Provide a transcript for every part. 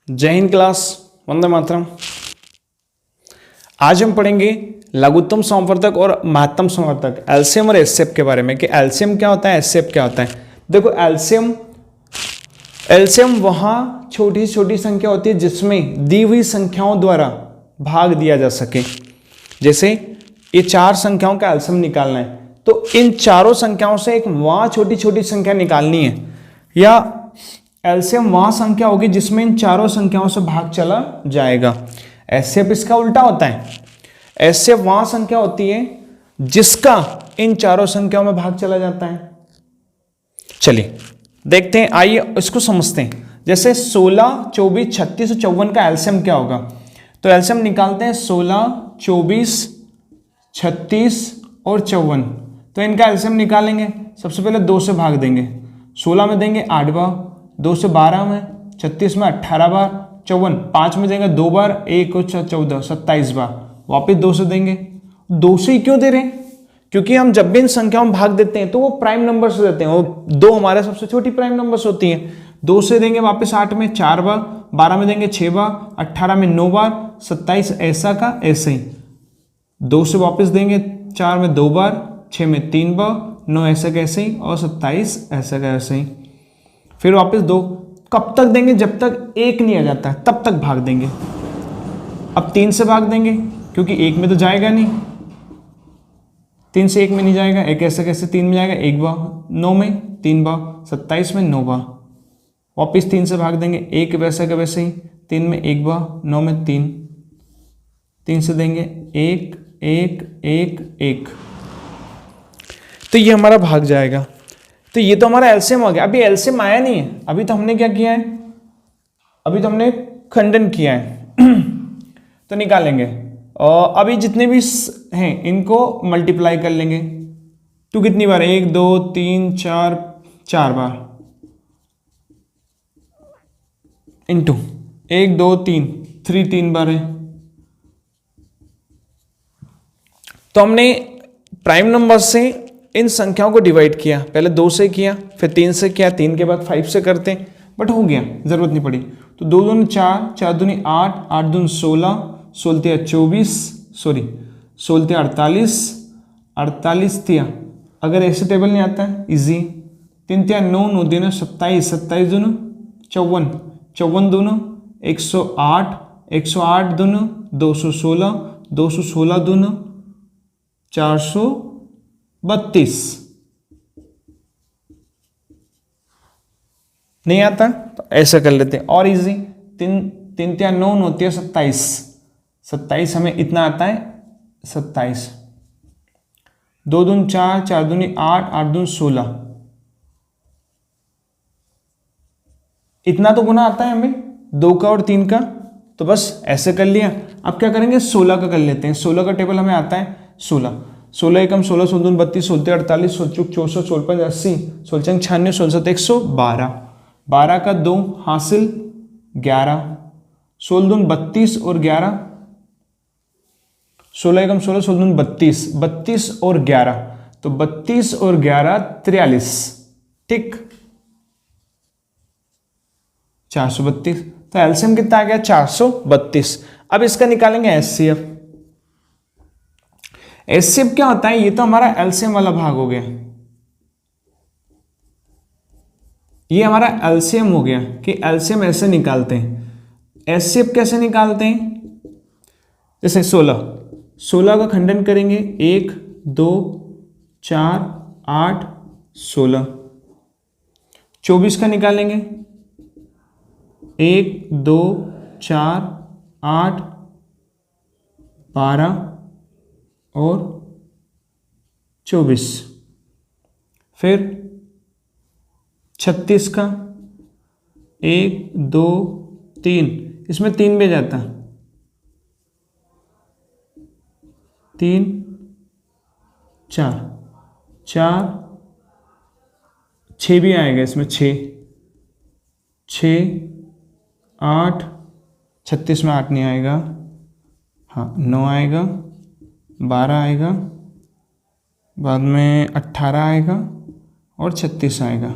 जय हिंद क्लास, वंदे मातरम। आज हम पढ़ेंगे लघुत्तम समवर्धक और महत्तम समवर्धक एलसीएम और एचसीएफ के बारे में कि एलसीएम क्या होता है, एचसीएफ क्या होता है। देखो एलसीएम वहाँ छोटी छोटी संख्या होती है जिसमें दी हुई संख्याओं द्वारा भाग दिया जा सके। जैसे ये चार संख्याओं का एलसीएम निकालना है तो इन चारों संख्याओं से एक वहाँ छोटी छोटी संख्या निकालनी है, या एलसीएम वहाँ संख्या होगी जिसमें इन चारों संख्याओं से भाग चला जाएगा। एचसीएफ इसका उल्टा होता है। एचसीएफ वहाँ संख्या होती है जिसका इन चारों संख्याओं में भाग चला जाता है। चलिए देखते हैं, आइए इसको समझते हैं। जैसे 16, 24, 36 और 54 का एलसीएम क्या होगा, तो एलसीएम निकालते हैं 16, 24, 36 और 54। तो इनका एलसीएम निकालेंगे, सबसे पहले 2 से भाग देंगे। 16 में देंगे 8 बार, 2 से 12 में, 36 में 18 बार, 54 5 में देंगे 2 बार, 1 और 14 27 बार, वापिस 2 से देंगे। 2 से ही क्यों दे रहे हैं? क्योंकि हम जब भी इन संख्याओं में भाग देते हैं तो वो प्राइम नंबर से देते हैं, वो 2 हमारे सबसे छोटी प्राइम नंबर्स होती हैं। 2 से देंगे वापस 8 में 4 बार, 12 में देंगे 6 बार, 18 में 9 बार, 27 ऐसा का ऐसे ही। 2 से वापस देंगे 4 में 2 बार, 6 में 3 बार, 9 ऐसा कैसे ही और 27 ऐसा का ऐसे ही। फिर वापस 2 कब तक देंगे? जब तक 1 नहीं आ जाता है तब तक भाग देंगे। अब 3 से भाग देंगे क्योंकि 1 में तो जाएगा नहीं, 3 से 1 में नहीं जाएगा, 1 ऐसा कैसे 3 में जाएगा 1 बार, 9 में 3 बार, 27 में 9 बार, वापिस 3 से भाग देंगे, 1 वैसा का वैसे ही, 3 में 1 बार, 9 में 3 से देंगे 1 1 1 1, तो ये हमारा भाग जाएगा। तो ये तो हमारा एलसीएम हो गया। अभी एलसीएम आया नहीं है, अभी तो हमने क्या किया है, अभी तो हमने खंडन किया है तो निकालेंगे। और अभी जितने भी हैं इनको मल्टीप्लाई कर लेंगे। 2 कितनी बार? 1 2 3 4 4 बार, इंटू 1 2 3 3 बार है। तो हमने प्राइम नंबर से इन संख्याओं को डिवाइड किया, पहले 2 से किया, फिर 3 से किया, 3 के बाद 5 से करते हैं, बट हो गया, जरूरत नहीं पड़ी। तो 2 दूनी 4, 4 दूनी 8, 8 दूनी 16, 16 24, सॉरी 16 48, 48 तिया, अगर ऐसे टेबल नहीं आता है इजी, 3 तिया 9, 9 दूना 27, 27 दूना 54, 54 दूना 108, 108 दूना 216, 216 दूना 432। नहीं आता तो ऐसा कर लेते हैं और इजी। 3 3 तिया 9, 9 तिया 27, 27 हमें इतना आता है 27। 2 दून 4, 4 दूनी 8, 8 दून 16, इतना तो गुना आता है हमें 2 का और 3 का, तो बस ऐसे कर लिया। अब क्या करेंगे, 16 का कर लेते हैं। 16 का टेबल हमें आता है 16, 16 एकम 16, 16 दून 32, 16 48, 16 चौक 64, 16 पंच 80, 16 96, 16 7 112, 12 का 2 हासिल 11, 16 दून 32 और 11, 16 एकम 16, 16 दून 32, 32 और 11, तो 32 और 11 43, ठीक 432। तो एलसीएम कितना आ गया? 432। अब इसका निकालेंगे एचसीएफ। एचसीएफ क्या होता है? ये तो हमारा एलसीएम वाला भाग हो गया, ये हमारा एलसीएम हो गया कि एलसीएम ऐसे निकालते हैं। एचसीएफ कैसे निकालते हैं? जैसे 16 का खंडन करेंगे, 1 2 4 8 16। 24 का निकालेंगे, 1 2 4 8 12 और 24। फिर 36 का 1 2 3, इसमें 3 भी जाता, 3 4 4, 6 भी आएगा इसमें, 6 8, 36 में 8 नहीं आएगा, हाँ 9 आएगा, 12 आएगा, बाद में 18 आएगा और 36 आएगा।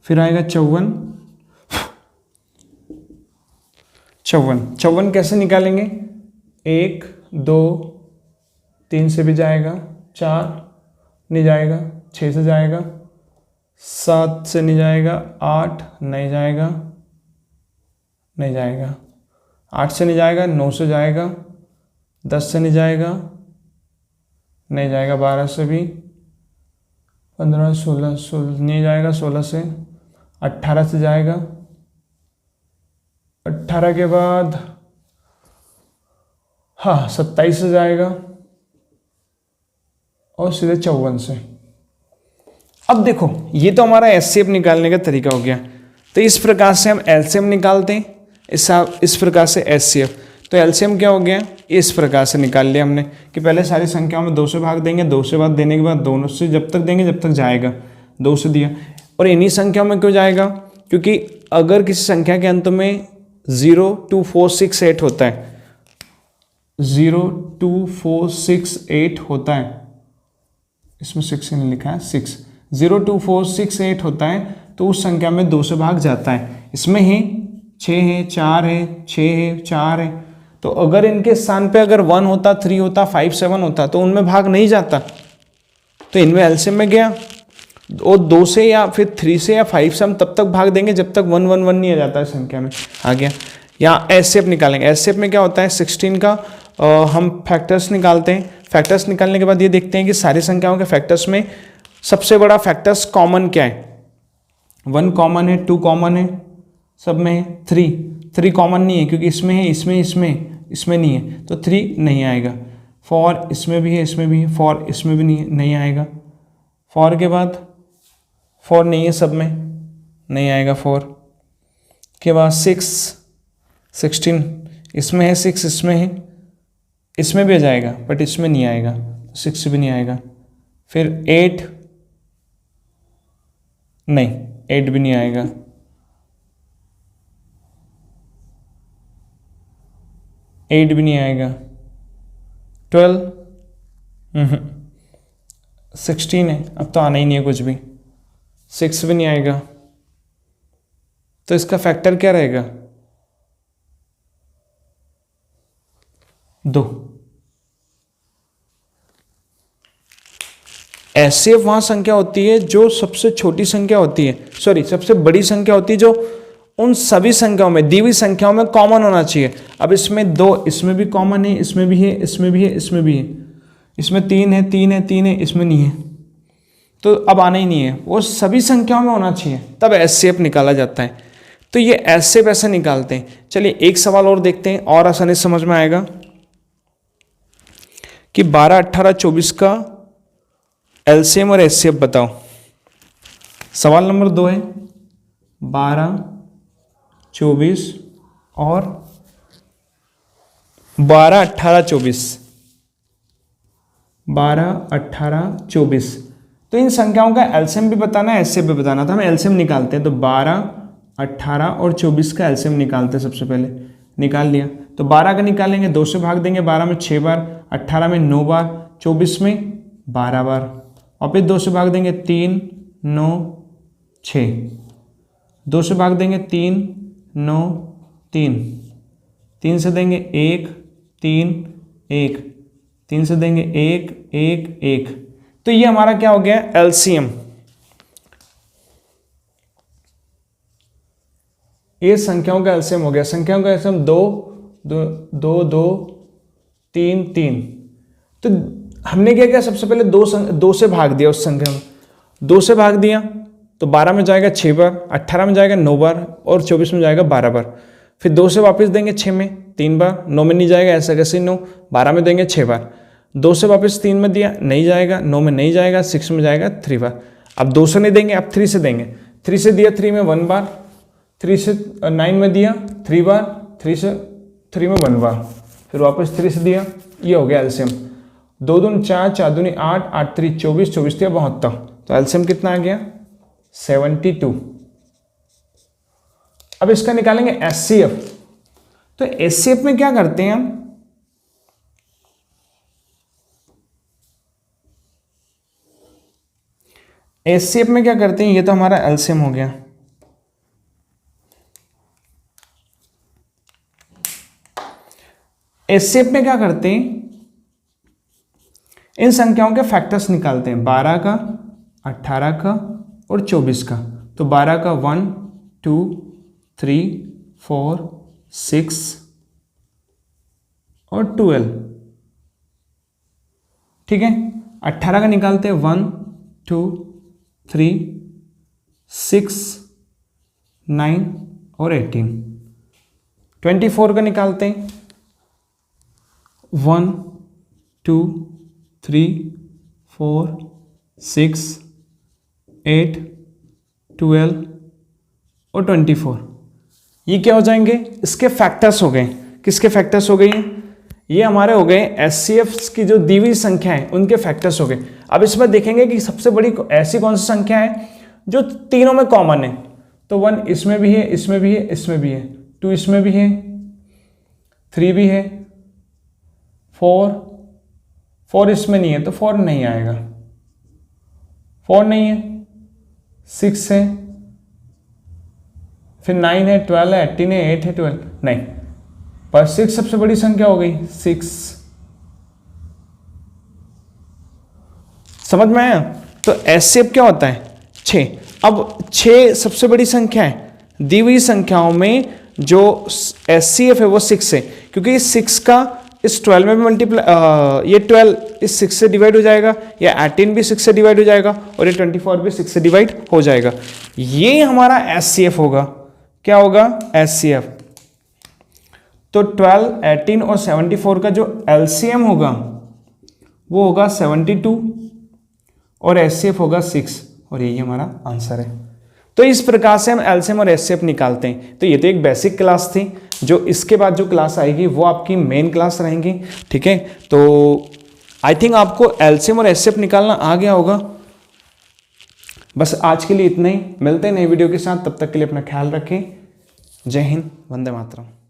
फिर आएगा 54, 54 कैसे निकालेंगे? 1 2 3 से भी जाएगा, 4 नहीं जाएगा, 6 से जाएगा, 7 से नहीं जाएगा, 8 नहीं जाएगा, नहीं जाएगा, 8 से नहीं जाएगा, 9 से जाएगा, 10 से नहीं जाएगा, नहीं जाएगा, 12 से भी, 15 16 नहीं जाएगा, 16 से, 18 से जाएगा, 18 के बाद हाँ 27 से जाएगा और सीधे 54 से। अब देखो ये तो हमारा एचसीएफ निकालने का तरीका हो गया। तो इस प्रकार से हम एलसीएम निकालते हैं, इस प्रकार से एचसीएफ। तो एलसीएम क्या हो गया? इस प्रकार से निकाल लिया हमने कि पहले सारी संख्याओं में 2 से भाग देंगे, 2 से भाग देने के बाद दोनों से जब तक देंगे जब तक जाएगा, 2 से दिया। और इन्हीं संख्याओं में क्यों जाएगा? क्योंकि अगर किसी संख्या के अंत में 0 2 4 6 8 होता है, 0 2 4 6 8 होता है, इसमें 6 नहीं लिखा है, 6 0 2 4 6 8 होता है, तो उस संख्या में 2 से भाग जाता है। इसमें ही 6 है, 4 है, 6 है, 4 है। तो अगर इनके स्थान पे अगर 1 होता, 3 होता, 5 7 होता तो उनमें भाग नहीं जाता, तो इनमें एलसीएम में गया। और 2 से या फिर 3 से या 5 से हम तब तक भाग देंगे जब तक 1 1 1 नहीं आ जाता है संख्या में, आ गया। यहाँ एचसीएफ निकालेंगे। एचसीएफ में क्या होता है? 16 का हम फैक्टर्स निकालते हैं। फैक्टर्स निकालने के बाद ये देखते हैं कि सारी संख्याओं के फैक्टर्स में सबसे बड़ा फैक्टर्स कॉमन क्या है? 1 कॉमन है, 2 कॉमन है, सब में है। 3 कॉमन नहीं है क्योंकि इसमें है, इसमें नहीं है, तो 3 नहीं आएगा। 4 इसमें भी है, इसमें भी है, 4 इसमें भी नहीं आएगा। 4 के बाद 4 नहीं है, सब में नहीं आएगा। 4 के बाद 16 इसमें है, 6 इसमें है, इसमें भी आ जाएगा बट इसमें नहीं आएगा, 6 भी नहीं आएगा। फिर 8 नहीं, 8 भी नहीं आएगा। 8 भी नहीं आएगा। 12 16 है, अब तो आना ही नहीं है कुछ भी। 6 भी नहीं आएगा। तो इसका फैक्टर क्या रहेगा? 2। एचसीएफ वहां संख्या होती है जो सबसे छोटी संख्या होती है, सॉरी सबसे बड़ी संख्या होती है जो उन सभी संख्याओं में, दी हुई संख्याओं में कॉमन होना चाहिए। अब इसमें 2, इसमें भी कॉमन है, इसमें भी है, इसमें भी है, इसमें भी है, इसमें 3 है, 3 है, 3 है, इसमें नहीं है, तो अब आना ही नहीं है। वो सभी संख्याओं में होना चाहिए, तब एचसीएफ निकाला जाता है। तो ये एचसीएफ ऐसे निकालते हैं। चलिए एक सवाल और देखते हैं और आसानी से समझ में आएगा कि 12 18 24 का एलसीएम और एचसीएफ बताओ। सवाल नंबर 2 है 12 24 और 12 18 24, 12 18 24। तो इन संख्याओं का एलसीएम भी बताना है, एचसीएफ भी बताना था। हम एलसीएम निकालते हैं, तो 12 18 और 24 का एलसीएम निकालते हैं। सबसे पहले निकाल लिया, तो 12 का निकालेंगे, 2 से भाग देंगे, 12 में 6 बार, 18 में 9 बार, 24 में 12 बार, और फिर 2 से भाग देंगे, 3 9 6, 2 से भाग देंगे, 3 9 3, 3 से देंगे 1 3 1, 3 से देंगे 1 1 1। तो ये हमारा क्या हो गया? एलसीएम। ये संख्याओं का एलसीएम हो गया। संख्याओं का एलसीएम 2 2 2 2 3 3। तो हमने क्या किया? सबसे पहले 2 से भाग दिया, उस संख्या में 2 से भाग दिया, तो 12 में जाएगा 6 बार, 18 में जाएगा 9 बार और 24 में जाएगा 12 बार। फिर 2 से वापस देंगे 6 में 3 बार, 9 में नहीं जाएगा, ऐसा कैसे 9, 12 में देंगे 6 बार, 2 से वापस 3 में दिया, नहीं जाएगा, 9 में नहीं जाएगा, 6 में जाएगा 3 बार। अब 2 से नहीं देंगे, अब 3 से देंगे, 3 से दिया 3 में 1 बार, 3 से 9 में दिया 3 बार, 3 से 3 में 1 बार, फिर वापस 3 से दिया। ये हो गया एलसीएम। 2 दूनी 4, 4 दूनी 8, 8 3 24, 24 दिया 72। तो एलसीएम कितना आ गया? 72। अब इसका निकालेंगे एचसीएफ। तो एचसीएफ में क्या करते हैं हम? एचसीएफ में क्या करते हैं? ये तो हमारा एलसीएम हो गया। एससीएफ में क्या करते हैं, इन संख्याओं के फैक्टर्स निकालते हैं, 12 का, 18 का और 24 का। तो 12 का 1 2 3 4 6 और 12, ठीक है। 18 का निकालते हैं 1 2 3 6 9 और 18। 24 का निकालते हैं 1 2 3 4 6 8 12 और 24। ये क्या हो जाएंगे, इसके फैक्टर्स हो गए। किसके फैक्टर्स हो गए, ये हमारे हो गए एचसीएफ की जो दी हुई संख्या है उनके फैक्टर्स हो गए। अब इसमें देखेंगे कि सबसे बड़ी ऐसी कौन सी संख्या है जो तीनों में कॉमन है। तो 1 इसमें भी है, इसमें भी है, इसमें भी है, 2 इसमें भी है, 3 भी है, 4 इसमें नहीं है तो 4 नहीं आएगा, 4 नहीं है, 6 है, फिर 9 है, 12 है, 18 है, 8 है, 12 नहीं, पर 6 सबसे बड़ी संख्या हो गई 6। समझ में आया। तो एचसीएफ क्या होता है, 6। अब 6 सबसे बड़ी संख्या है, दी हुई संख्याओं में जो एचसीएफ है वो 6 है, क्योंकि 6 का इस 12 में भी मल्टीप्लाई, ये 12 इस 6 से डिवाइड हो जाएगा, या 18 भी 6 से डिवाइड हो जाएगा, और ये 24 भी 6 से डिवाइड हो जाएगा। ये हमारा एचसीएफ होगा। क्या होगा, एचसीएफ। तो 12, 18 और 74 का जो एलसीएम होगा वो होगा 72 और एचसीएफ होगा 6, और यही हमारा आंसर है। तो इस प्रकार से हम एलसीएम और एचसीएफ निकालते हैं। तो ये तो एक बेसिक क्लास थी। जो इसके बाद जो क्लास आएगी वो आपकी मेन क्लास रहेंगी, ठीक है। तो आई थिंक आपको एलसीएम और एचसीएफ निकालना आ गया होगा। बस आज के लिए इतना ही, मिलते हैं नई वीडियो के साथ, तब तक के लिए अपना ख्याल रखें। जय हिंद, वंदे मातरम।